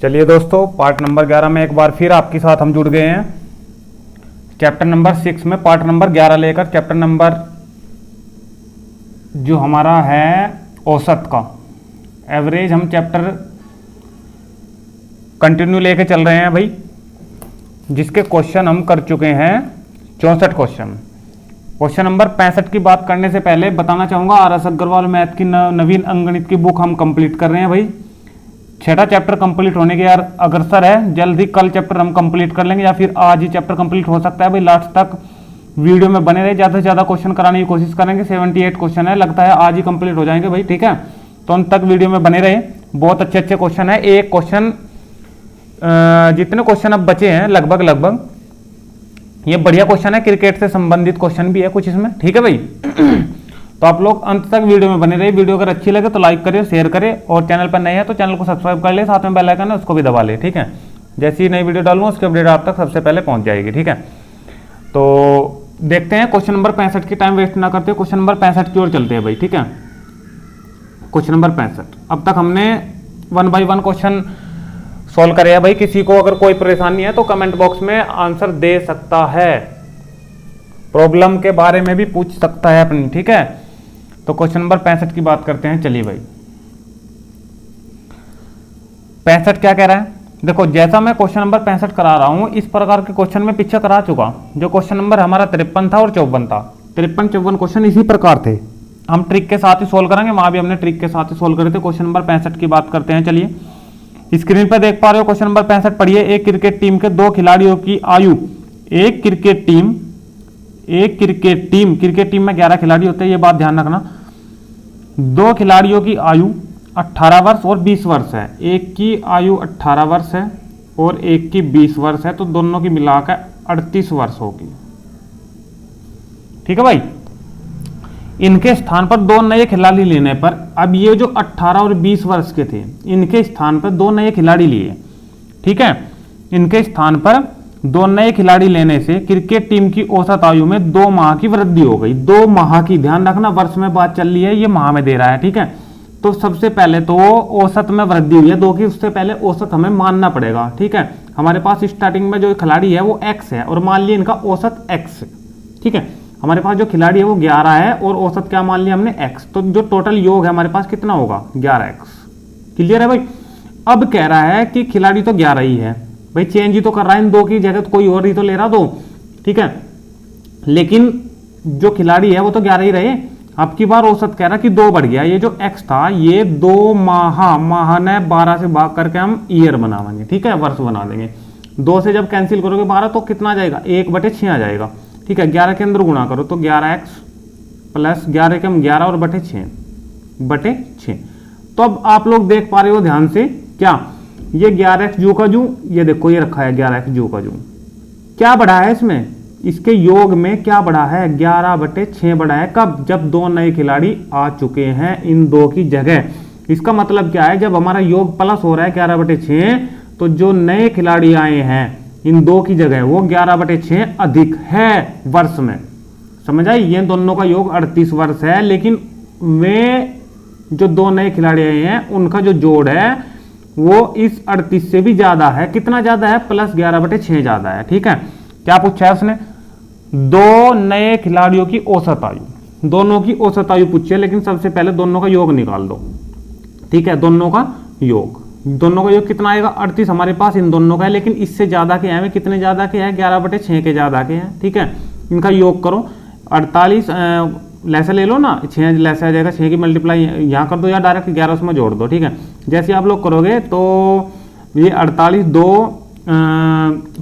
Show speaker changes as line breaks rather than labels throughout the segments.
चलिए दोस्तों, part number 11 में एक बार फिर आपके साथ हम जुड़ गए हैं। चैप्टर नंबर 6 में पार्ट नंबर 11 लेकर चैप्टर नंबर जो हमारा है औसत का एवरेज, हम चैप्टर कंटिन्यू लेके चल रहे हैं भाई, जिसके क्वेश्चन हम कर चुके हैं 64 क्वेश्चन। क्वेश्चन नंबर 65 की बात करने से पहले बताना चाहूंगा, RS अग्रवाल मैथ की नवीन अंकगणित की बुक हम कंप्लीट कर रहे हैं भाई। 6ठा चैप्टर कंप्लीट होने के यार अग्रसर है, जल्द ही कल चैप्टर हम कंप्लीट कर लेंगे या फिर आज ही चैप्टर कंप्लीट हो सकता है भाई। लास्ट तक वीडियो में बने रहे, ज़्यादा से ज़्यादा क्वेश्चन कराने की कोशिश करेंगे। 78 क्वेश्चन है, लगता है आज ही कंप्लीट हो जाएंगे भाई, ठीक है। तो अंत तक वीडियो में बने रहे, बहुत अच्छे अच्छे क्वेश्चन है। एक क्वेश्चन जितने क्वेश्चन अब बचे हैं लगभग ये बढ़िया क्वेश्चन है, क्रिकेट से संबंधित क्वेश्चन भी है कुछ इसमें, ठीक है भाई। तो आप लोग अंत तक वीडियो में बने रहे। वीडियो अगर अच्छी लगे तो लाइक करें, शेयर करें, और चैनल पर नए हैं तो चैनल को सब्सक्राइब कर ले, साथ में बेल आइकन है उसको भी दबा ले, ठीक है। जैसी नई वीडियो डालूंगा उसकी अपडेट आप तक सबसे पहले पहुंच जाएगी, ठीक है। तो देखते हैं क्वेश्चन नंबर 65 की, टाइम वेस्ट ना करते, क्वेश्चन नंबर 65 की ओर चलते हैं भाई, ठीक है। क्वेश्चन नंबर 65, अब तक हमने 1 बाय 1 क्वेश्चन सॉल्व करे हैं भाई। किसी को अगर कोई परेशानी है तो कमेंट बॉक्स में आंसर दे सकता है, प्रॉब्लम के बारे में भी पूछ सकता है अपनी, ठीक है। तो क्वेश्चन नंबर 65 की बात करते हैं, चलिए भाई। 65 क्या कह रहा है, देखो जैसा मैं क्वेश्चन नंबर 65 करा रहा हूं, इस प्रकार के क्वेश्चन में पीछे करा चुका। जो क्वेश्चन नंबर हमारा 53 था और 54 था, 53-54 क्वेश्चन इसी प्रकार थे। हम ट्रिक के साथ ही सोल्व करेंगे, वहां भी हमने ट्रिक के साथ ही सोल्व करे थे। क्वेश्चन नंबर 65 की बात करते हैं, चलिए। स्क्रीन पर देख पा रहे हो क्वेश्चन नंबर 65, पढ़िए। एक क्रिकेट टीम के 2 खिलाड़ियों की आयु, एक क्रिकेट टीम क्रिकेट टीम में 11 खिलाड़ी होते हैं, ये बात ध्यान रखना। 2 खिलाड़ियों की आयु 18 वर्ष और 20 वर्ष है। एक की आयु 18 वर्ष है और एक की 20 वर्ष है, तो दोनों की मिलाकर 38 वर्ष होगी, ठीक है भाई। इनके स्थान पर 2 नए खिलाड़ी लेने पर, अब ये जो 18 और 20 वर्ष के थे, इनके स्थान पर 2 नए खिलाड़ी लिए, ठीक है। इनके स्थान पर 2 नए खिलाड़ी लेने से क्रिकेट टीम की औसत आयु में 2 माह की वृद्धि हो गई। 2 माह की, ध्यान रखना, वर्ष में बात चल रही है, ये माह में दे रहा है, ठीक है। तो सबसे पहले तो औसत में वृद्धि हुई है 2 की, उससे पहले औसत हमें मानना पड़ेगा, ठीक है। हमारे पास स्टार्टिंग में जो खिलाड़ी है वो x है, और मान लिया इनका औसत x, ठीक है। हमारे पास जो खिलाड़ी है वो 11 है और औसत क्या मान लिया हमने x, तो जो टोटल योग है हमारे पास कितना होगा 11x। क्लियर है भाई। अब कह रहा है कि खिलाड़ी तो 11 ही है भाई, चेंज ही तो कर रहा है, इन 2 की जगह तो कोई और ही तो ले रहा, दो, ठीक है। लेकिन जो खिलाड़ी है वो तो 11 ही रहे। अब की बार औसत कह रहा कि 2 बढ़ गया। ये जो x था ये 2 माह ने 12 से भाग करके हम ईयर बनावेंगे, ठीक है, वर्ष बना देंगे। 2 से जब कैंसिल करोगे 12 तो कितना आ जाएगा, 1/6 आ जाएगा, ठीक है। 11 के अंदर गुणा करो तो 11x प्लस 11 के हम 11 और बटे 6। तो अब आप लोग देख पा रहे हो ध्यान से, क्या ये 11x जू का जू, ये देखो ये रखा है 11x जू का जू, क्या बढ़ा है इसमें, इसके योग में क्या बढ़ा है, 11/6 बढ़ा है। कब, जब 2 नए खिलाड़ी आ चुके हैं इन 2 की जगह। इसका मतलब क्या है, जब हमारा योग प्लस हो रहा है 11/6, तो जो नए खिलाड़ी आए हैं इन 2 की जगह वो 11/6 अधिक है वर्ष में, समझ आई। ये दोनों का योग 38 वर्ष है, लेकिन वे जो 2 नए खिलाड़ी आए हैं उनका जो जोड़ है वो इस 38 से भी ज्यादा है। कितना ज्यादा है, प्लस 11/6 ज्यादा है, ठीक है। क्या पूछा है उसने, 2 नए खिलाड़ियों की औसत आयु, दोनों की औसत आयु पूछी है, लेकिन सबसे पहले दोनों का योग निकाल दो, ठीक है। दोनों का योग कितना आएगा, 38 हमारे पास इन दोनों का है, लेकिन इससे ज्यादा के हैं, कितने ज्यादा के हैं, 11/6 के ज्यादा के हैं, ठीक है। इनका योग करो, 48 लैसा ले लो ना, 6 लैसा आ जाएगा, 6 की मल्टीप्लाई यहाँ कर दो या डायरेक्ट 11 उसमें जोड़ दो, ठीक है। जैसे आप लोग करोगे तो ये 48 2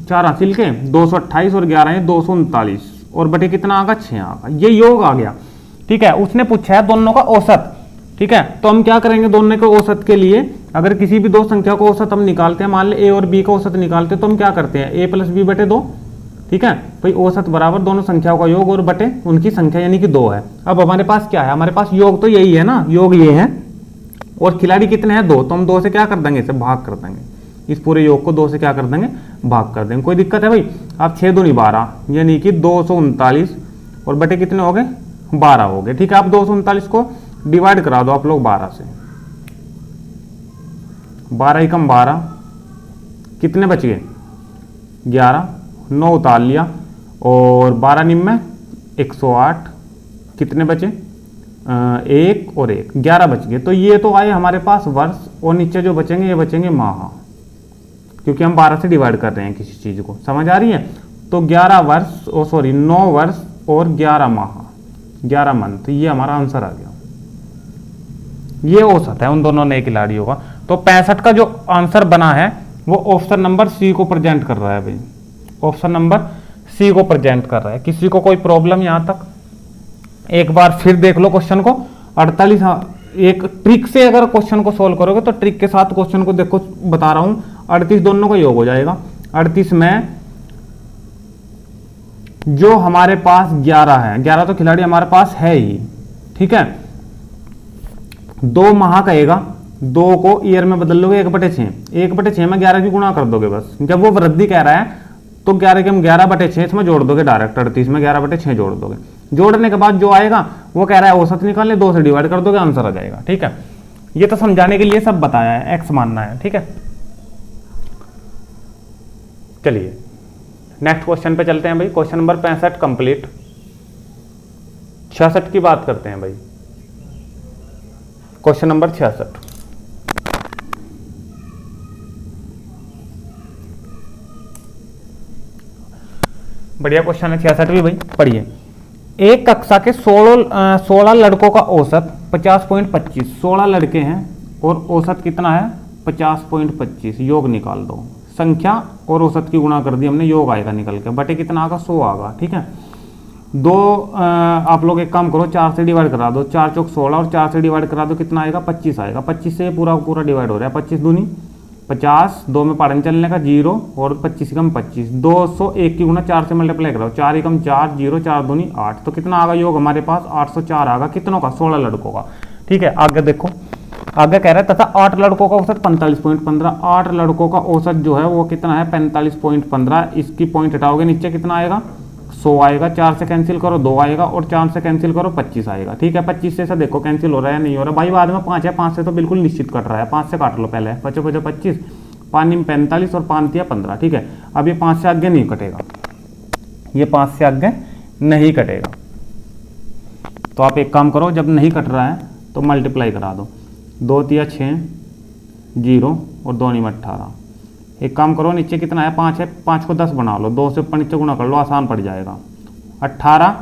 4 हासिल के 228 और 11 है 239 और बटे कितना आगा 6 आगा, ये योग आ गया, ठीक है। उसने पूछा है दोनों का औसत, ठीक है। तो हम क्या करेंगे, दोनों के औसत के लिए अगर किसी भी 2 संख्या को औसत हम निकालते हैं, मान ले a और b का औसत निकालते हैं, तो हम क्या करते हैं a + b/2, ठीक है भाई। औसत बराबर दोनों संख्याओं का योग और बटे उनकी संख्या, यानी कि 2 है। अब हमारे पास क्या है, हमारे पास योग तो यही है ना, योग ये है, और खिलाड़ी कितने हैं 2, तो हम 2 से क्या कर देंगे, इसे भाग कर देंगे, इस पूरे योग को 2 से क्या कर देंगे, भाग कर देंगे। कोई दिक्कत है भाई। अब 6 दूनी 12, यानी कि 239 और बटे कितने हो गए, 12 हो गए, ठीक है। आप 239 को डिवाइड करा दो आप लोग 12 से, 12 × 12 कितने बच गए 11, 9 उतार लिया और 12 निम्न में 108, कितने बचे 1 और 1, 11 बच गए। तो ये तो आए हमारे पास वर्ष और नीचे जो बचेंगे ये बचेंगे माह, क्योंकि हम 12 से डिवाइड कर रहे हैं किसी चीज को, समझ आ रही है। तो 11 वर्ष और सॉरी 9 वर्ष और 11 माह, 11 मंथ, ये हमारा आंसर आ गया। ये औसत है उन दोनों नए खिलाड़ियों का। तो 65 का जो आंसर बना है वो ऑप्शन नंबर सी को प्रेजेंट कर रहा है भाई, ऑप्शन नंबर सी को प्रेजेंट कर रहा है। किसी को कोई प्रॉब्लम यहां तक? एक बार फिर देख लो क्वेश्चन को। 48, एक ट्रिक से अगर क्वेश्चन को सोल्व करोगे तो ट्रिक के साथ क्वेश्चन को देखो, बता रहा हूं 38 दोनों का योग हो जाएगा। 38 में जो हमारे पास 11 है, 11 तो खिलाड़ी हमारे पास है ही, ठीक है। 2 माह कहेगा, 2 को ईयर में बदल लोगे 1/6, 1/6 में 11 की गुणा कर दोगे बस। जब वो वृद्धि कह रहा है तो 11 के हम 11/6 इसमें जोड़ दोगे डायरेक्ट, 38 में 11/6 जोड़ दोगे। जोड़ने के बाद जो आएगा वो कह रहा है औसत निकालने, 2 से डिवाइड कर दोगे, आंसर आ जाएगा, ठीक है। ये तो समझाने के लिए सब बताया है, एक्स मानना है, ठीक है। चलिए नेक्स्ट क्वेश्चन पे चलते हैं भाई। Question number 65 complete. 66 की बात करते हैं भाई। क्वेश्चन नंबर 66, बढ़िया क्वेश्चन है 66 भी भाई, पढ़िए। एक कक्षा के 16 लड़कों का औसत 50.25, 16 लड़के हैं और औसत कितना है 50.25, योग निकाल दो। संख्या और औसत की गुणा कर दी हमने, योग आएगा निकल के, बटे कितना आएगा 100 आएगा, ठीक है। आप लोग एक काम करो, 4 से डिवाइड करा दो, 4 चौक 16 और 4 से डिवाइड करा दो, कितना आएगा 25 आएगा। 25 से पूरा पूरा डिवाइड हो रहा है, 25 दूनी 50, 2 में पारण चलने का 0 और 25 कम 25, 201 की गुणा 4 से मल्टीप्लाई कराओ, 4 एकम 4, 0, 4 दूनी 8, तो कितना आएगा योग हमारे पास 804 आएगा। कितनों का 16 लड़कों का, ठीक है। आगे देखो, आगे कह रहा है तथा 8 लड़कों का औसत 45.15, 8 लड़कों का औसत जो है वो कितना है 45.15। इसकी पॉइंट हटाओगे नीचे कितना आएगा 100 आएगा, 4 से कैंसिल करो 2 आएगा और 4 से कैंसिल करो 25 आएगा, ठीक है। 25 से देखो कैंसिल हो रहा है नहीं हो रहा भाई, बाद में 5 है, 5 से तो बिल्कुल निश्चित कट रहा है, 5 से काट लो पहले, 5 5 25, 5 में 45 और 5 दिया 15, ठीक है। अब ये 5 से आगे नहीं कटेगा, ये 5 से आगे नहीं कटेगा। तो आप एक काम करो, जब नहीं कट रहा है तो मल्टीप्लाई करा दो, 2 तिया 6, 0 और 2 में 18। एक काम करो, नीचे कितना है 5 है, 5 को 10 बना लो, 2 से ऊपर नीचे गुणा कर लो, आसान पड़ जाएगा। 18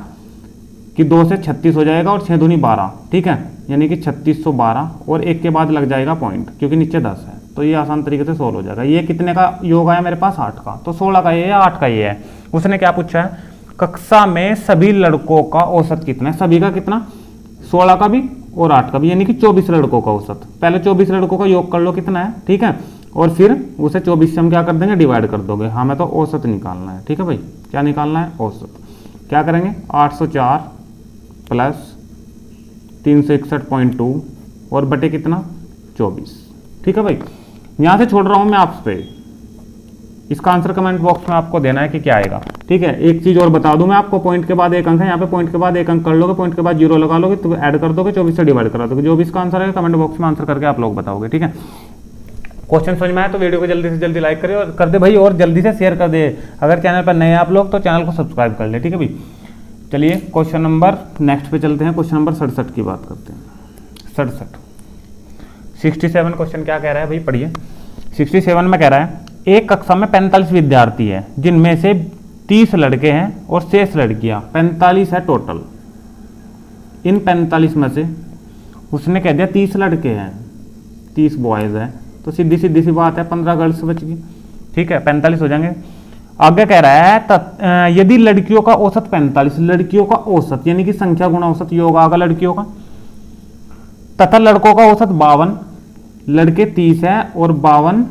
कि 2 से 36 हो जाएगा और 6 दूनी 12, ठीक है, यानी कि 3612 और 1 के बाद लग जाएगा पॉइंट क्योंकि नीचे 10 है, तो ये आसान तरीके से सोल्व हो जाएगा। ये कितने का योग आया मेरे पास 8 का, तो 16 का ये है 8 का ये है। उसने क्या पूछा है, कक्षा में सभी लड़कों का औसत कितना है, सभी का कितना 16 का भी और 8 का भी, यानी कि 24 लड़कों का औसत। पहले 24 लड़कों का योग कर लो कितना है, ठीक है, और फिर उसे 24 से हम क्या कर देंगे डिवाइड कर दोगे। हमें तो औसत निकालना है, ठीक है भाई, क्या निकालना है औसत। क्या करेंगे 804 प्लस 361.2 और बटे कितना 24, ठीक है भाई। यहां से छोड़ रहा हूं मैं आप पे, इसका आंसर कमेंट बॉक्स में आपको देना है कि क्या आएगा, ठीक है। एक चीज और बता दूं मैं आपको, पॉइंट के बाद एक अंक है, यहाँ पे पॉइंट के बाद एक अंक कर लोगे, पॉइंट के बाद 0 लगा लोगे तो ऐड कर दोगे, 24 से डिवाइड करा दोगे, जो भी इसका आंसर है कमेंट बॉक्स में आंसर करके आप लोग बताओगे, ठीक है। क्वेश्चन समझ में आया तो वीडियो को जल्दी से जल्दी लाइक करें और कर दे भाई, और जल्दी से शेयर कर दे। अगर चैनल पर नए आप लोग तो चैनल को सब्सक्राइब कर ले, ठीक है भाई। चलिए क्वेश्चन नंबर नेक्स्ट पे चलते हैं, क्वेश्चन नंबर 67 की बात करते हैं। 67 क्वेश्चन क्या कह रहा है भाई, पढ़िए। 67 में कह रहा है एक कक्षा में 45 विद्यार्थी है जिनमें से 30 लड़के हैं और शेष लड़कियां, 45 है टोटल। इन 45 में से उसने कह दिया 30 लड़के हैं, 30 बॉयज हैं, तो सीधी सी बात है 15 गर्ल्स बच गई, ठीक है, 45 हो जाएंगे। आगे कह रहा है यदि लड़कियों का औसत 45, लड़कियों का औसत यानी कि संख्या गुणा औसत, योग आगा लड़कियों का, तथा लड़कों का औसत 52, लड़के 30 है और 52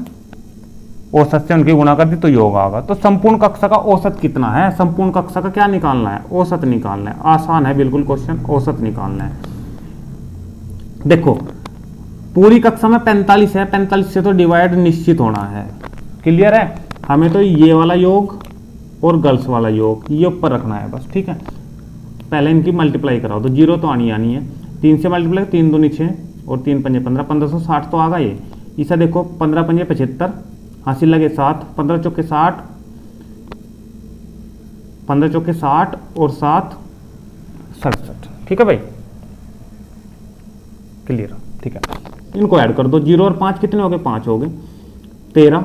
औसत से उनकी गुणा कर दी तो योग आगा। तो संपूर्ण कक्षा का औसत कितना है, संपूर्ण कक्षा का क्या निकालना है, औसत निकालना है। आसान है बिल्कुल क्वेश्चन, औसत निकालना है। देखो पूरी कक्षा में 45 है, 45 से तो डिवाइड निश्चित होना है, क्लियर है। हमें तो ये वाला योग और गर्ल्स वाला योग ये ऊपर रखना है बस, ठीक है। पहले इनकी मल्टीप्लाई कराओ तो 0 तो आनी है, 3 से मल्टीप्लाई 3 दूनी 6 और 3 पंजे 15, 1560 तो आ गया ये। इसे देखो 15 पंजे 75, हासिल लगे 7, 15 चौके 60, 15 चौके 60 और 7 67। ठीक है भाई, क्लियर। ठीक है, इनको ऐड कर दो, 0 और 5 कितने हो गए, 5 हो गए, 13,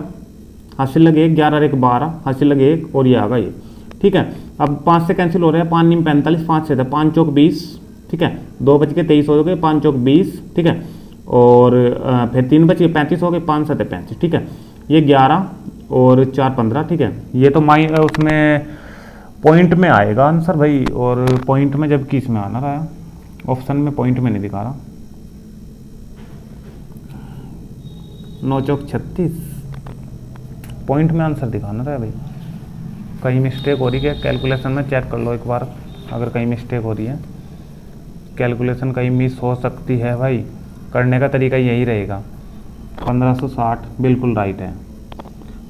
हासिल लगे 1, 11 और 1 12, हासिल लगे 1 और ये आ गया ये। ठीक है, अब 5 से कैंसिल हो रहा है, 5 नीम 45, 5 से 5 चौक 20। ठीक है, 2 बच के 23 हो गए, 5 चौक 20। ठीक है, और फिर 3 बच के 35 हो गए, 5 से 35। ठीक है, ये 11 और 4 15। ठीक है, ये तो उसमें पॉइंट में आएगा आंसर भाई, और पॉइंट में जबकि इसमें आना रहा है, ऑप्शन में पॉइंट में नहीं दिखा रहा। 9 चौक 36 पॉइंट में आंसर दिखाना रहा है भाई। कहीं मिस्टेक हो रही है कैलकुलेशन में, चेक कर लो एक बार, अगर कहीं मिस्टेक हो रही है, कैलकुलेशन कहीं मिस हो सकती है भाई। करने का तरीका यही रहेगा, 1560 बिल्कुल राइट है,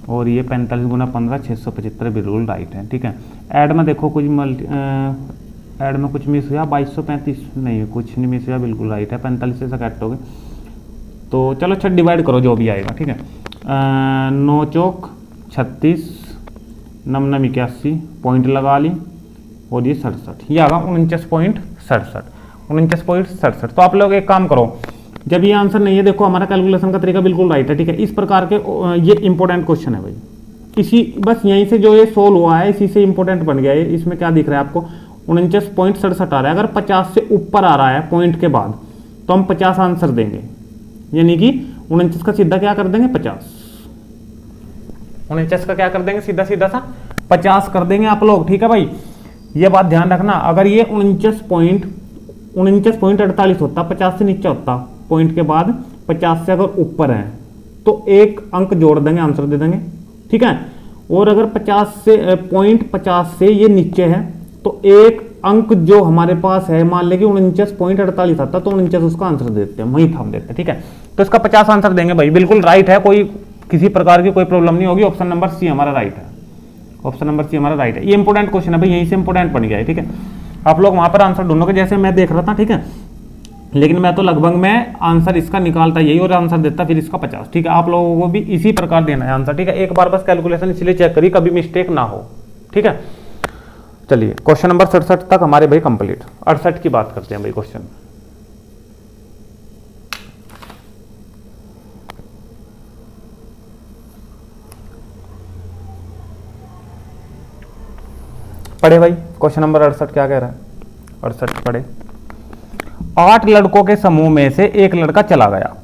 और ये 45 गुना 15 675 बिल्कुल राइट है। ठीक है, ऐड में देखो कुछ ऐड में कुछ मिस हुआ, 2235 नहीं, कुछ नहीं मिस हुआ, बिल्कुल राइट है, 45 से कट हो गए। तो चलो अच्छा डिवाइड करो जो भी आएगा। ठीक है, 9 चौक 36, 9 9 81 पॉइंट लगा ली, और ये 67, ये आगा 49.67, 49.67। तो आप लोग एक काम करो, जब ये आंसर नहीं है, देखो हमारा कैलकुलेशन का तरीका बिल्कुल राइट है। ठीक है, इस प्रकार के ये इंपॉर्टेंट क्वेश्चन है भाई, इसी बस यहीं से जो ये सोल्व हुआ है इसी से इंपॉर्टेंट बन गया है। इसमें क्या दिख रहा है आपको, 49.67 आ रहा है। अगर 50 से ऊपर आ रहा है पॉइंट के बाद तो हम 50 आंसर देंगे, यानी कि 49 का सीधा क्या कर देंगे 50, 49 का क्या कर देंगे सीधा सीधा सा 50 कर देंगे आप लोग। ठीक है भाई, ये बात ध्यान रखना। अगर ये 49.48 होता, 50 से नीचे होता पॉइंट के बाद, 50 से अगर ऊपर है तो एक अंक जोड़ देंगे, आंसर दे देंगे। ठीक है, और अगर 50 से ये नीचे है तो एक अंक जो हमारे पास है, मान लें कि 49.48 आता, तो 49 उसका आंसर देते हैं, वहीं थम देते हैं। ठीक है, तो इसका 50 आंसर देंगे भाई, बिल्कुल राइट है, कोई किसी प्रकार की कोई प्रॉब्लम नहीं होगी। ऑप्शन नंबर सी हमारा राइट है, ऑप्शन नंबर सी हमारा राइट है। ये इंपोर्टेंट क्वेश्चन है भाई, यहीं से इंपोर्टेंट बन गया है। ठीक है, आप लोग वहां पर आंसर ढूंढोगे, जैसे मैं देख रहा था। ठीक है, लेकिन मैं तो लगभग मैं आंसर इसका निकालता यही और आंसर देता फिर इसका 50। ठीक है, आप लोगों को भी इसी प्रकार देना है आंसर। ठीक है, एक बार बस कैलकुलेशन इसलिए चेक करिए, कभी मिस्टेक ना हो। ठीक है, चलिए क्वेश्चन नंबर 67 तक हमारे भाई कंप्लीट। 68 की बात करते हैं भाई क्वेश्चन। पढ़े भाई, क्वेश्चन नंबर 68 क्या कह रहा है। 68 पढ़े। 8 लड़कों के समूह में से एक लड़का चला गया।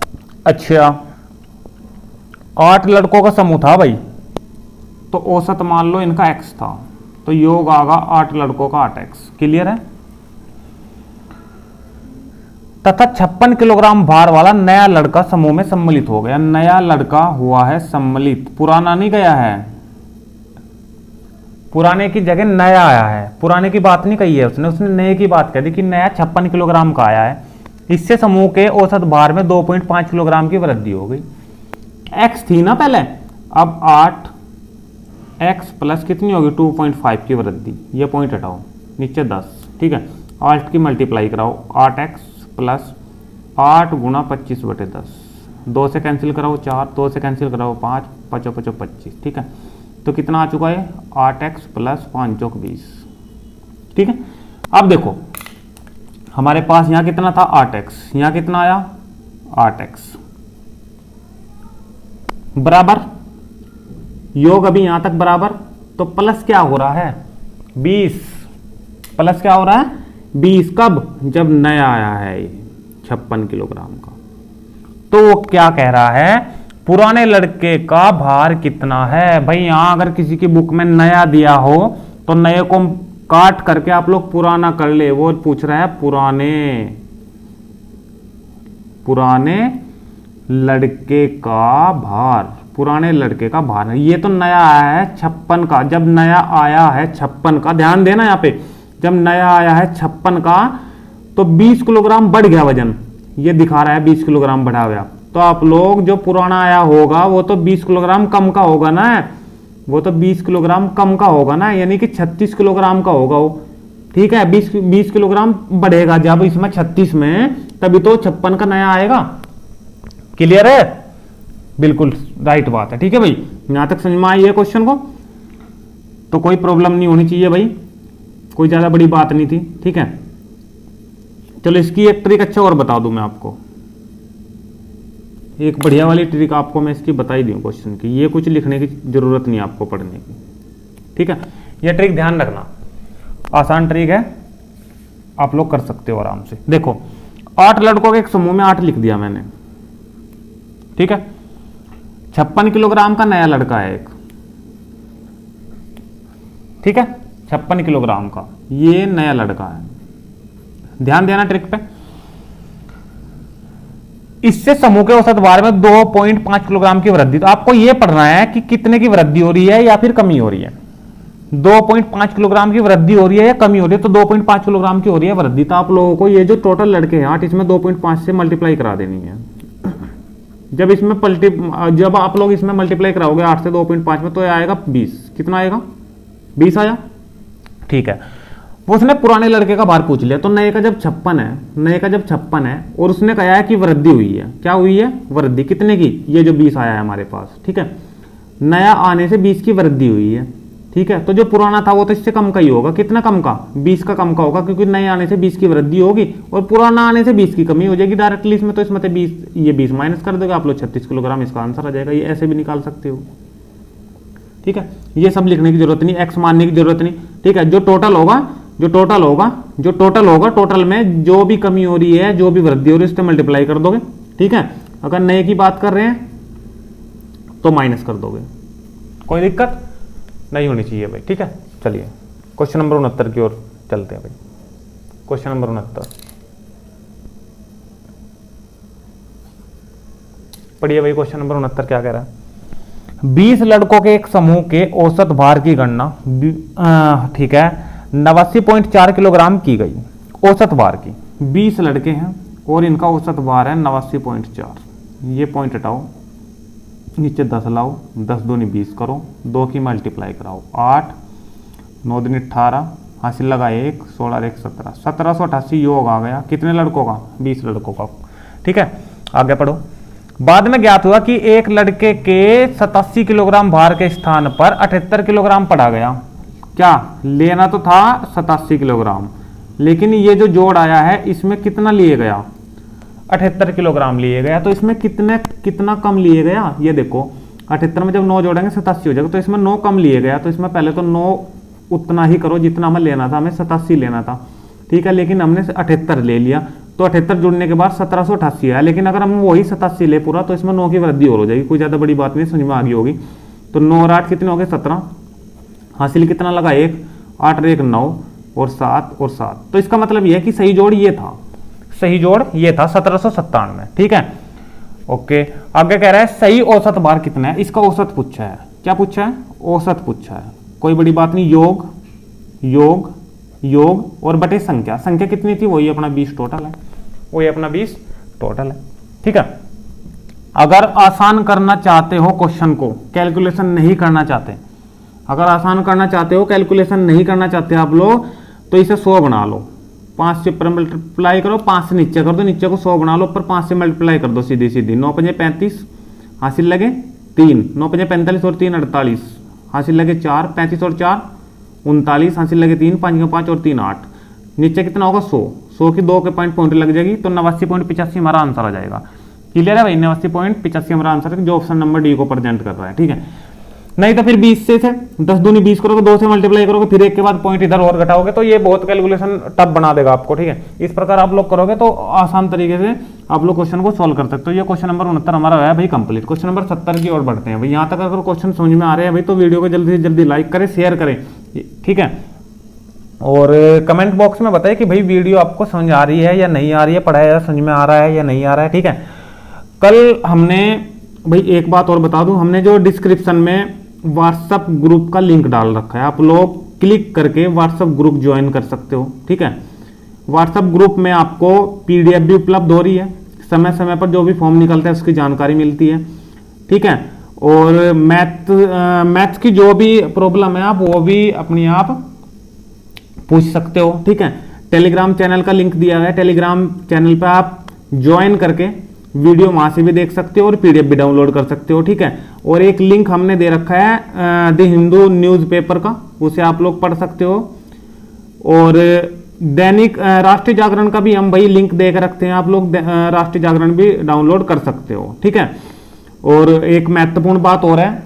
अच्छा, 8 लड़कों का समूह था भाई, तो औसत मान लो इनका x था, तो योग आगा 8 लड़कों का 8x। क्लियर है। तथा 56 किलोग्राम भार वाला नया लड़का समूह में सम्मिलित हो गया। नया लड़का हुआ है सम्मिलित, पुराना नहीं गया है, पुराने की जगह नया आया है। पुराने की बात नहीं कही है उसने नए की बात कह दी कि नया 56 किलोग्राम का आया है। इससे समूह के औसत भार में 2.5 किलोग्राम की वृद्धि हो गई। x थी ना पहले, अब 8x प्लस कितनी होगी 2.5 की वृद्धि। ये पॉइंट हटाओ, नीचे 10। ठीक है, 8 की मल्टीप्लाई कराओ, 8x प्लस 8 गुना 25/10, 2 से कैंसिल कराओ 4, 2 से कैंसिल कराओ 5, 5 5 25। ठीक है, तो कितना आ चुका है 8x प्लस 5 चौक 20। ठीक है, अब देखो हमारे पास यहां कितना था 8x, यहां कितना आया 8x बराबर योग अभी यहां तक बराबर, तो प्लस क्या हो रहा है 20, प्लस क्या हो रहा है 20। कब, जब नया आया है 56 किलोग्राम का। तो वो क्या कह रहा है, पुराने लड़के का भार कितना है। भाई यहां अगर किसी की बुक में नया दिया हो तो नए को काट करके आप लोग पुराना कर ले। वो पूछ रहा है पुराने लड़के का भार, पुराने लड़के का भार है। ये तो नया आया है 56 का, जब नया आया है 56 का, ध्यान देना यहाँ पे, जब नया आया है 56 का तो 20 किलोग्राम बढ़ गया वजन, ये दिखा रहा है 20 किलोग्राम बढ़ा गया। तो आप लोग जो पुराना आया होगा वो तो 20 किलोग्राम कम का होगा ना, वो तो 20 किलोग्राम कम का होगा ना, यानी कि 36 किलोग्राम का होगा वो। ठीक है, 20 किलोग्राम बढ़ेगा जब इसमें 36 में, तभी तो 56 का नया आएगा। क्लियर है, बिल्कुल राइट बात है। ठीक है भाई, यहां तक समझ में आई है क्वेश्चन को, तो कोई प्रॉब्लम नहीं होनी चाहिए भाई, कोई ज्यादा बड़ी बात नहीं थी। ठीक है, चलो इसकी एक ट्रिक अच्छा और बता दूं मैं आपको, एक बढ़िया वाली ट्रिक आपको मैं इसकी बता ही दूं क्वेश्चन की, ये कुछ लिखने की जरूरत नहीं आपको पढ़ने की। ठीक है, ये ट्रिक ध्यान रखना, आसान ट्रिक है, आप लोग कर सकते हो आराम से। देखो 8 लड़कों के एक समूह में 8 लिख दिया मैंने। ठीक है, 56 किलोग्राम का नया लड़का है एक। ठीक है, 56 किलोग्राम का ये नया लड़का है, ध्यान देना ट्रिक पे। इससे समूह के औसत भार में 2.5 किलोग्राम की वृद्धि, तो आपको यह पढ़ना है कि कितने की वृद्धि हो रही है या फिर कमी हो रही है। 2.5 किलोग्राम की वृद्धि हो रही है या कमी हो रही है, तो 2.5 किलोग्राम की हो रही है वृद्धि, तो आप लोगों को ये जो टोटल लड़के हैं 8, इसमें 2.5 से मल्टीप्लाई करा देनी है। जब आप लोग इसमें मल्टीप्लाई कराओगे 8 से 2.5 में, तो आएगा 20। कितना आएगा? 20 आया। ठीक है, उसने पुराने लड़के का भार पूछ लिया, तो नए का जब 56 है और उसने कहा है कि वृद्धि हुई है, क्या हुई है? वृद्धि। कितने की? ये जो 20 आया है हमारे पास। ठीक है, नया आने से 20 की वृद्धि हुई है। ठीक है, तो जो पुराना था वो तो इससे कम का ही होगा। कितना कम का? 20 का कम का होगा, क्योंकि नए आने से 20 की वृद्धि होगी और पुराना आने से 20 की कमी हो जाएगी डायरेक्टली इसमें। तो इसमें 20, ये 20 माइनस कर दोगे आप लोग, 36 किलोग्राम इसका आंसर आ जाएगा। ये ऐसे भी निकाल सकते हो। ठीक है, ये सब लिखने की जरूरत नहीं, एक्स मानने की जरूरत नहीं। ठीक है, जो टोटल होगा टोटल में जो भी कमी हो रही है, जो भी वृद्धि हो रही है, उससे मल्टीप्लाई कर दोगे। ठीक है, अगर नए की बात कर रहे हैं तो माइनस कर दोगे, कोई दिक्कत नहीं होनी चाहिए भाई। ठीक है, चलिए क्वेश्चन नंबर 69 की ओर चलते हैं भाई। क्वेश्चन नंबर 69 पढ़िए भाई। क्वेश्चन नंबर 69 क्या कह रहा है? 20 लड़कों के एक समूह के औसत भार की गणना, ठीक है, 89.4 किलोग्राम की गई। औसत भार की, 20 लड़के हैं और इनका औसत भार है 89.4। ये पॉइंट हटाओ, नीचे 10 लाओ, 10 दूनी 20 करो, 2 की मल्टीप्लाई कराओ, 8 9 दूनी 18, हासिल लगा 1, 16 1 17, 1788 योग आ गया। कितने लड़कों का? 20 लड़कों का। ठीक है, आगे पढ़ो। बाद में ज्ञात हुआ कि एक लड़के के 87 किलोग्राम भार के स्थान पर 78 किलोग्राम पड़ा गया। क्या लेना तो था? 87 किलोग्राम, लेकिन ये जो जोड़ आया है इसमें कितना लिए गया? 78 किलोग्राम लिए गया। तो इसमें कितना कम लिए गया? ये देखो, 78 में जब 9 जोड़ेंगे 87 हो जाएगा, तो इसमें 9 कम लिए गया। तो इसमें पहले तो 9 उतना ही करो जितना हमें लेना था, हमें 87 लेना था। ठीक है, लेकिन हमने 78 ले लिया, तो 78 जुड़ने के बाद 1788 है। लेकिन अगर हम वही 87 ले पूरा, तो इसमें 9 की वृद्धि और हो जाएगी। कोई ज्यादा बड़ी बात नहीं, समझ में आ गई होगी। तो 9 और 8 कितने हो गए? 17। हासिल कितना लगा? 1, 8 और 1 9 और 7 और 7। तो इसका मतलब यह है कि सही जोड़ ये था, सही जोड़ ये था 1797। ठीक है, ओके। आगे कह रहा है सही औसत भार कितना है? इसका औसत पूछा है। क्या पूछा है? औसत पूछा है, कोई बड़ी बात नहीं। योग योग योग और बटे संख्या, संख्या कितनी थी? वही अपना 20 टोटल है, वही अपना 20 टोटल है। ठीक है, अगर आसान करना चाहते हो क्वेश्चन को, कैलकुलेशन नहीं करना चाहते, अगर आसान करना चाहते हो, कैलकुलेशन नहीं करना चाहते आप लोग, तो इसे 100 बना लो। 5 से ऊपर मल्टीप्लाई करो, 5 से नीचे कर दो, नीचे को 100 बना लो, ऊपर 5 से मल्टीप्लाई कर दो सीधी सीधी। 9 5 35, हासिल लगे 3, 9 5 45 और 3 48, हासिल लगे 4, 35 और 4 39, हासिल लगे 3, 5 5 और 3 8। नीचे कितना होगा? 100 की 2 के पॉइंट लग जाएगी, तो 89.85 हमारा आंसर आ जाएगा। क्लियर है भाई? 89.85 हमारा आंसर है, जो ऑप्शन नंबर डी को प्रेजेंट कर रहा है। ठीक है, नहीं तो फिर 20 से 10 दूनी 20 करोगे, 2 से मल्टीप्लाई करोगे, फिर 1 के बाद पॉइंट इधर और घटाओगे, तो ये बहुत कैलकुलेशन टफ बना देगा आपको। ठीक है, इस प्रकार आप लोग करोगे तो आसान तरीके से आप लोग क्वेश्चन को सॉल्व कर सकते हो। ये क्वेश्चन नंबर 69 हमारा है भाई कंप्लीट। क्वेश्चन नंबर 70 की ओर बढ़ते हैं भाई। यहाँ तक अगर क्वेश्चन समझ में आ रहे हैं भाई, तो वीडियो को जल्दी से जल्दी लाइक करें, शेयर करें। ठीक है, और कमेंट बॉक्स में बताएं कि भाई वीडियो आपको समझ आ रही है या नहीं आ रही है, पढ़ाया समझ में आ रहा है या नहीं आ रहा है। ठीक है, कल हमने भाई एक बात और बता दूं, हमने जो डिस्क्रिप्शन में व्हाट्सएप ग्रुप का लिंक डाल रखा है, आप लोग क्लिक करके व्हाट्सएप ग्रुप ज्वाइन कर सकते हो। ठीक है, व्हाट्सएप ग्रुप में आपको पीडीएफ भी उपलब्ध हो रही है, समय समय पर जो भी फॉर्म निकलता है उसकी जानकारी मिलती है। ठीक है, और मैथ्स की जो भी प्रॉब्लम है आप वो भी अपने आप पूछ सकते हो। ठीक है, टेलीग्राम चैनल का लिंक दिया है, टेलीग्राम चैनल पे आप ज्वाइन करके वीडियो वहां से भी देख सकते हो और पीडीएफ भी डाउनलोड कर सकते हो, ठीक है। और एक लिंक हमने दे रखा है द हिंदू न्यूज़पेपर का, उसे आप लोग पढ़ सकते हो। और दैनिक राष्ट्रीय जागरण का भी हम भाई लिंक दे के रखते हैं, आप लोग राष्ट्रीय जागरण भी डाउनलोड कर सकते हो, ठीक है। और एक महत्वपूर्ण बात और है,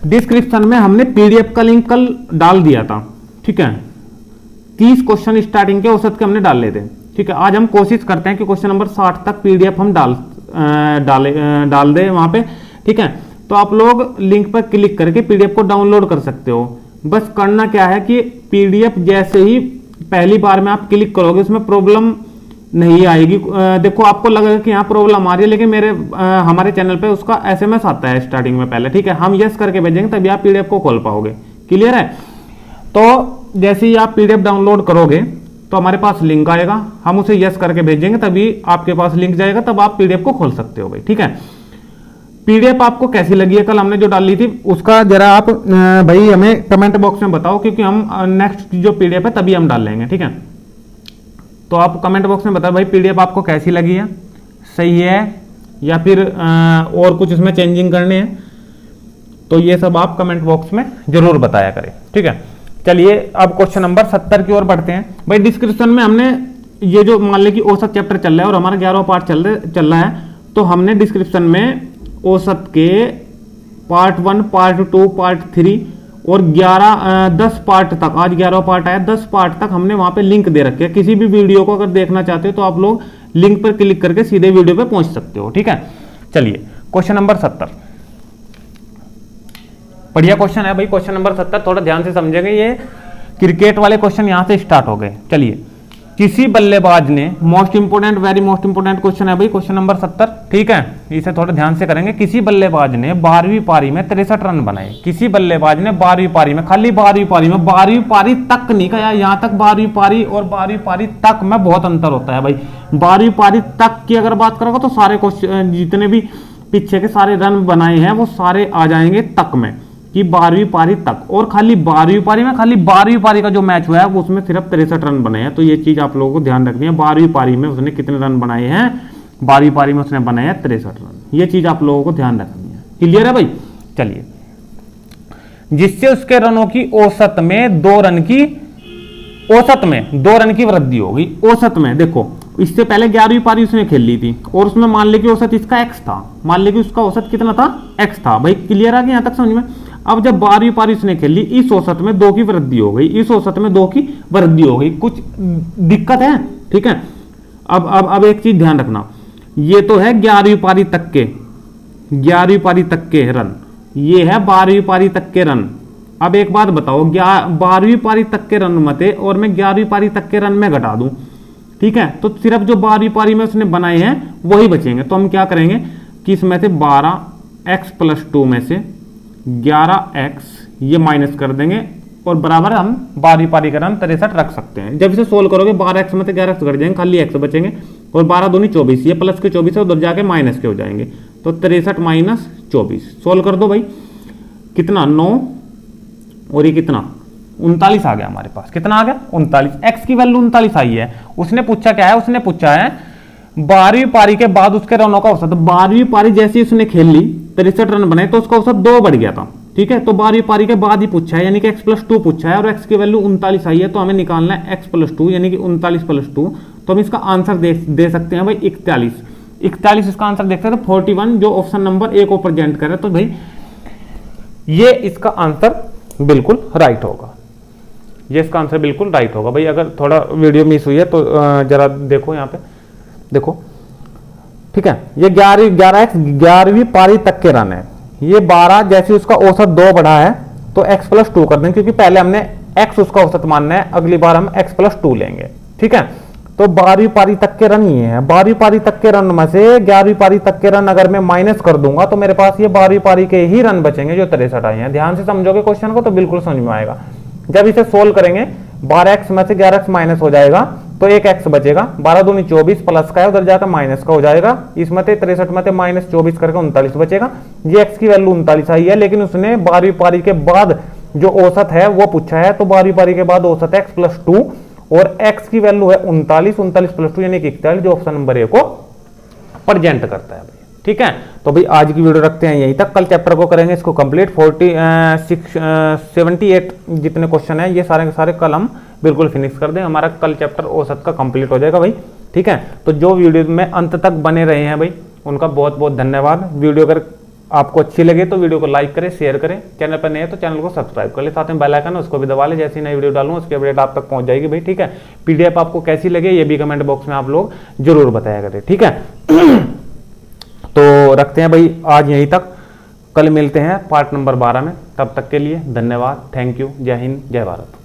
डिस्क्रिप्शन में हमने पीडीएफ का लिंक कल डाल दिया था, ठीक है। 30 क्वेश्चन स्टार्टिंग के औसत के हमने डाले थे, ठीक है। आज हम कोशिश करते हैं कि क्वेश्चन नंबर 60 तक पीडीएफ हम डाल दे वहां पे, ठीक है। तो आप लोग लिंक पर क्लिक करके पीडीएफ को डाउनलोड कर सकते हो। बस करना क्या है कि पीडीएफ जैसे ही पहली बार में आप क्लिक करोगे उसमें प्रॉब्लम नहीं आएगी। देखो आपको लगेगा कि यहाँ प्रॉब्लम आ रही है, लेकिन हमारे चैनल पे उसका एसएमएस आता है स्टार्टिंग में पहले, ठीक है। हम यस करके भेजेंगे तभी आप पीडीएफ को खोल पाओगे, क्लियर है। तो जैसे ही आप पीडीएफ डाउनलोड करोगे तो हमारे पास लिंक आएगा, हम उसे यस करके भेजेंगे तभी आपके पास लिंक जाएगा, तब आप पीडीएफ को खोल सकते हो भाई, ठीक है। पीडीएफ आपको कैसी लगी है कल हमने जो डाली थी, उसका जरा आप भाई हमें कमेंट बॉक्स में बताओ, क्योंकि हम नेक्स्ट जो पीडीएफ है तभी हम डाल लेंगे, ठीक है। तो आप कमेंट बॉक्स में बताओ भाई पीडीएफ आपको कैसी लगी है, सही है या फिर और कुछ इसमें चेंजिंग करने हैं, तो ये सब आप कमेंट बॉक्स में जरूर बताया करें, ठीक है। चलिए अब क्वेश्चन नंबर 70 की ओर बढ़ते हैं। भाई डिस्क्रिप्शन में हमने ये जो मान लें कि औसत चैप्टर चल रहा है और हमारा 11वां पार्ट चल रहा है, तो हमने डिस्क्रिप्शन में औसत के पार्ट 1, पार्ट 2, पार्ट 3 और 10 पार्ट तक, आज 11वां पार्ट आया, 10 पार्ट तक हमने वहां पे लिंक दे रखे हैं। किसी भी वीडियो को अगर देखना चाहते हो तो आप लोग लिंक पर क्लिक करके सीधे वीडियो पे पहुंच सकते हो, ठीक है। चलिए क्वेश्चन नंबर 70, बढ़िया क्वेश्चन है भाई। क्वेश्चन नंबर 70 थोड़ा ध्यान से समझेंगे, ये क्रिकेट वाले क्वेश्चन यहां से स्टार्ट हो गए। चलिए, किसी बल्लेबाज ने, most important, very most important question है भाई क्वेश्चन नंबर 70, ठीक है। इसे थोड़ा ध्यान से करेंगे। किसी बल्लेबाज ने 12वीं पारी में 63 रन बनाए। किसी बल्लेबाज ने 12वीं पारी में, खाली 12वीं पारी में, 12वीं पारी तक नहीं कहा, यहां तक 12वीं पारी और 12वीं पारी तक में बहुत अंतर होता है भाई। 12वीं पारी तक की अगर बात करोगे तो सारे क्वेश्चन जितने भी पीछे के सारे रन बनाए हैं वो सारे आ जाएंगे तक में, कि 12वीं पारी तक। और खाली 12वीं पारी में, खाली 12वीं पारी का जो मैच हुआ है वो उसमें सिर्फ 63 रन बने हैं। तो ये चीज आप लोगों को ध्यान रखनी है, 12वीं पारी में उसने कितने रन बनाए हैं, 12वीं पारी में उसने बनाए हैं 63 रन। ये चीज आप लोगों को ध्यान रखनी है, क्लियर है भाई। चलिए, जिससे उसके रनों की औसत में 2 रन की, औसत में 2 रन की वृद्धि होगी। औसत में देखो, इससे पहले 11वीं पारी उसने खेल ली थी और उसमें मान ले कि औसत इसका x था, मान ले कि उसका औसत कितना था, x था भाई। क्लियर आ गया यहां तक समझ में। अब जब 12वीं पारी उसने खेली, इस औसत में 2 की वृद्धि हो गई, इस औसत में 2 की वृद्धि हो गई, कुछ दिक्कत है, ठीक है। अब एक चीज ध्यान रखना, ये तो है 11वीं पारी तक के, 11वीं पारी तक के रन, ये है 12वीं पारी तक के रन। अब एक बात बताओ, 12वीं पारी तक के रन मते और मैं 11वीं पारी तक के रन में घटा दूं, ठीक है, तो सिर्फ जो 12वीं पारी में उसने बनाए हैं वही बचेंगे। तो हम क्या करेंगे कि इसमें से 12x + 2 में से 11x ये माइनस कर देंगे और बराबर हम 12वीं पारी का रन 63 रख सकते हैं। जब इसे सोल्व करोगे 12x में से 11x घट जाएंगे, खाली x बचेंगे और 12 दूनी 24, ये प्लस के 24 है, उधर जाके माइनस के हो जाएंगे, तो 63 - 24 सोल्व कर दो भाई, कितना 9 और ये कितना 39 आ गया हमारे पास। कितना आ गया 39, x की वैल्यू 39 आई है। उसने पूछा क्या है, उसने पूछा है 12वीं पारी के बाद उसके रनों का औसत। 12वीं पारी जैसी उसने खेल ली, 63 रन बने, तो उसका औसत 2 बढ़ गया था, ठीक है। तो 12वीं पारी के बाद ही पूछा है, यानी कि x + 2 पूछा है और x की वैल्यू 39 आई है, तो हमें निकालना है x + 2 यानी कि 39 + 2। तो हम इसका आंसर दे सकते हैं भाई 41 इसका आंसर देख सकते हैं। 41 जो ऑप्शन नंबर ए को प्रेजेंट करे, तो भाई ये इसका आंसर बिल्कुल राइट होगा, ये इसका आंसर बिल्कुल राइट होगा भाई। अगर थोड़ा वीडियो मिस हुई है तो जरा देखो यहाँ पे, देखो, ठीक है। ये 11वीं पारी तक के रन है, ये 12 जैसे उसका औसत 2 बढ़ा है तो x + 2 कर देंगे, क्योंकि पहले हमने x उसका औसत मानना है, अगली बार हम x + 2 लेंगे, ठीक है। तो 12वीं पारी तक के रन ये है। 12वीं पारी तक के रन में से 11वीं पारी तक के रन अगर मैं माइनस कर दूंगा तो मेरे पास ये 12वीं पारी के ही रन बचेंगे जो 63 आए हैं। ध्यान से समझोगे क्वेश्चन को तो बिल्कुल समझ में आएगा। जब इसे सोल्व करेंगे 12x में से 11x माइनस हो जाएगा तो एक x बचेगा, 12 दूनी 24 प्लस का है, उधर जाकर माइनस का हो जाएगा, इसमें 63 में -24 करके 39 बचेगा। ये x की वैल्यू 39 आई है, लेकिन उसने 12वीं पारी के बाद जो औसत है वो पूछा है, तो 12वीं पारी के बाद औसत x + 2 और x की वैल्यू है 39 + 2 यानी कि 41, जो ऑप्शन नंबर ए को प्रेजेंट करता है भाई। ठीक है, तो भाई आज की वीडियो रखते हैं यहीं तक, कल चैप्टर को करेंगे इसको कंप्लीट। 78 जितने क्वेश्चन है ये सारे के सारे कल हम बिल्कुल फिनिश कर दें, हमारा कल चैप्टर औसत का कंप्लीट हो जाएगा भाई। ठीक है, तो जो वीडियो में अंत तक बने रहे हैं भाई उनका बहुत बहुत धन्यवाद। वीडियो अगर आपको अच्छी लगे तो वीडियो को लाइक करें, शेयर करें, चैनल पर नए हैं तो चैनल को सब्सक्राइब कर ले, साथ में बेल आइकन है उसको भी दबा ले, जैसे ही नई वीडियो डालूं उसकी अपडेट आप तक पहुंच जाएगी भाई। ठीक है, पीडीएफ आपको कैसी लगे ये भी कमेंट बॉक्स में आप लोग जरूर बताया करें। ठीक है तो रखते हैं भाई आज यहीं तक, कल मिलते हैं पार्ट नंबर 12 में, तब तक के लिए धन्यवाद, थैंक यू, जय हिंद, जय भारत।